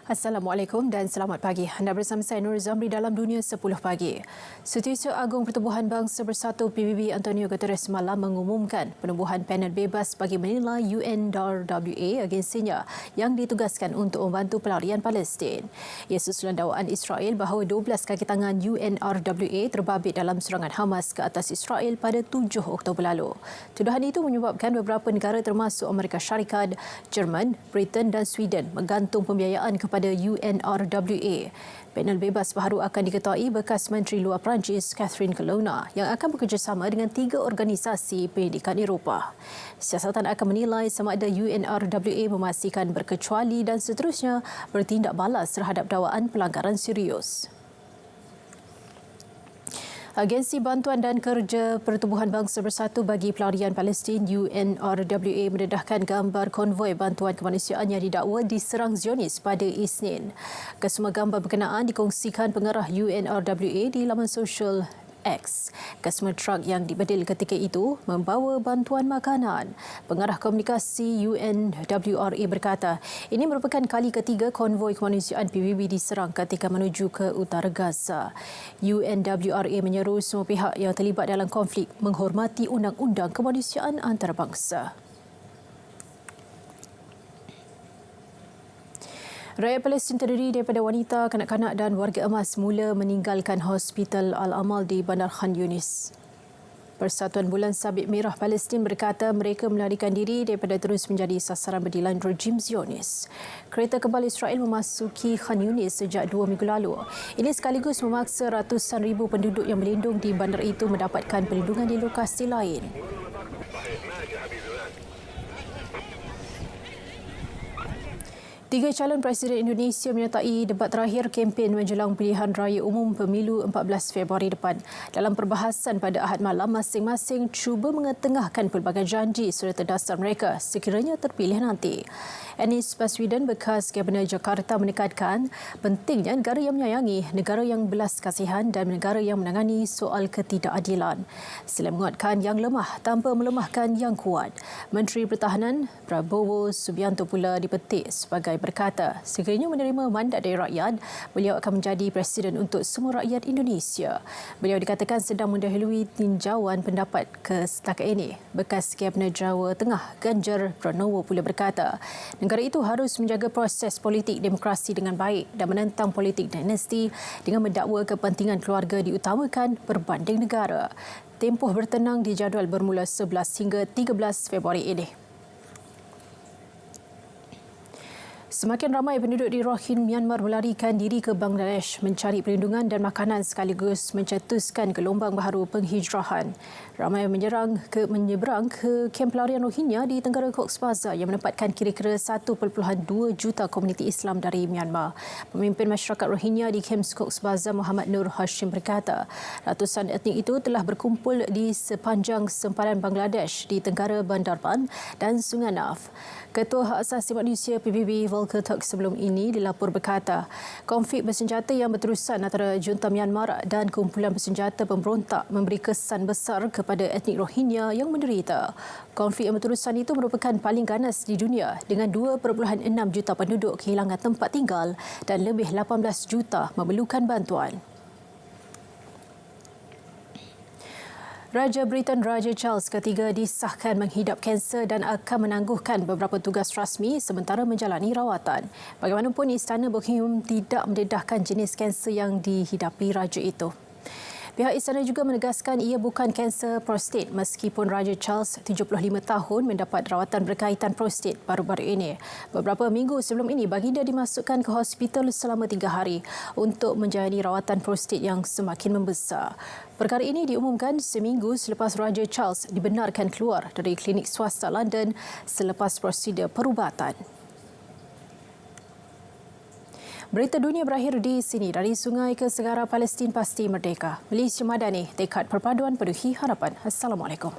Assalamualaikum dan selamat pagi. Anda bersama saya Nur Zamri dalam Dunia 10 Pagi. Setiausaha Agung Pertubuhan Bangsa Bersatu PBB Antonio Guterres malam mengumumkan penubuhan panel bebas bagi menilai UNRWA agensinya yang ditugaskan untuk membantu pelarian Palestin. Ia susulan dakwaan Israel bahawa 12 kaki tangan UNRWA terbabit dalam serangan Hamas ke atas Israel pada 7 Oktober lalu. Tuduhan itu menyebabkan beberapa negara termasuk Amerika Syarikat, Jerman, Britain dan Sweden menggantung pembiayaan kepada UNRWA. Panel bebas baharu akan diketuai bekas Menteri Luar Perancis Catherine Colonna yang akan bekerjasama dengan 3 organisasi pendidikan Eropah. Siasatan akan menilai sama ada UNRWA memastikan berkecuali dan seterusnya bertindak balas terhadap dakwaan pelanggaran serius. Agensi Bantuan dan Kerja Pertubuhan Bangsa Bersatu bagi Pelarian Palestin UNRWA mendedahkan gambar konvoi bantuan kemanusiaan yang didakwa diserang Zionis pada Isnin. Kesemua gambar berkenaan dikongsikan pengarah UNRWA di laman sosial X. Kesemua truk yang dibedil ketika itu membawa bantuan makanan. Pengarah komunikasi UNWRA berkata, ini merupakan kali ketiga konvoi kemanusiaan PBB diserang ketika menuju ke utara Gaza. UNWRA menyeru semua pihak yang terlibat dalam konflik menghormati undang-undang kemanusiaan antarabangsa. Rakyat Palestin terdiri daripada wanita, kanak-kanak dan warga emas mula meninggalkan Hospital Al-Amal di Bandar Khan Yunis. Persatuan Bulan Sabit Merah Palestin berkata mereka melarikan diri daripada terus menjadi sasaran berdilan rejim Zionis. Kereta kebal Israel memasuki Khan Yunis sejak 2 minggu lalu. Ini sekaligus memaksa ratusan ribu penduduk yang berlindung di bandar itu mendapatkan perlindungan di lokasi lain. Tiga calon Presiden Indonesia menyertai debat terakhir kempen menjelang pilihan raya umum pemilu 14 Februari depan. Dalam perbahasan pada Ahad malam, masing-masing cuba mengetengahkan pelbagai janji serta dasar mereka sekiranya terpilih nanti. Anies Baswedan, bekas Kabinet Jakarta, menekankan pentingnya negara yang menyayangi, negara yang belas kasihan dan negara yang menangani soal ketidakadilan. Selain menguatkan yang lemah tanpa melemahkan yang kuat. Menteri Pertahanan Prabowo Subianto pula dipetik sebagai berkata, sekiranya menerima mandat dari rakyat, beliau akan menjadi Presiden untuk semua rakyat Indonesia. Beliau dikatakan sedang mendahului tinjauan pendapat ke setakat ini. Bekas Kabinet Jawa Tengah Ganjar Pranowo pula berkata, negara itu harus menjaga proses politik demokrasi dengan baik dan menentang politik dinasti dengan mendakwa kepentingan keluarga diutamakan berbanding negara. Tempoh bertenang dijadual bermula 11 hingga 13 Februari ini. Semakin ramai penduduk di Rohingya Myanmar melarikan diri ke Bangladesh mencari perlindungan dan makanan sekaligus mencetuskan gelombang baharu penghijrahan. Ramai menyeberang ke kem pelarian Rohingya di Tenggara Cox's Bazar yang menempatkan kira-kira 1.2 juta komuniti Islam dari Myanmar. Pemimpin masyarakat Rohingya di kem Cox's Bazar Muhammad Nur Hashim berkata, ratusan etnik itu telah berkumpul di sepanjang sempadan Bangladesh di Tenggara Bandarban dan Sungai Naf. Ketua Hak Asasi Manusia PBB Volker Turk sebelum ini dilapor berkata, konflik bersenjata yang berterusan antara junta Myanmar dan kumpulan bersenjata pemberontak memberi kesan besar kepada etnik Rohingya yang menderita. Konflik yang berterusan itu merupakan paling ganas di dunia dengan 2.6 juta penduduk kehilangan tempat tinggal dan lebih 18 juta memerlukan bantuan. Raja Britain Raja Charles III disahkan menghidap kanser dan akan menangguhkan beberapa tugas rasmi sementara menjalani rawatan. Bagaimanapun, Istana Buckingham tidak mendedahkan jenis kanser yang dihidapi raja itu. Pihak istana juga menegaskan ia bukan kanser prostat meskipun Raja Charles 75 tahun mendapat rawatan berkaitan prostat baru-baru ini. Beberapa minggu sebelum ini, baginda dimasukkan ke hospital selama 3 hari untuk menjalani rawatan prostat yang semakin membesar. Perkara ini diumumkan seminggu selepas Raja Charles dibenarkan keluar dari klinik swasta London selepas prosedur perubatan. Berita dunia berakhir di sini. Dari sungai ke segara, Palestin pasti merdeka. Malaysia Madani, tekad perpaduan penuhi harapan. Assalamualaikum.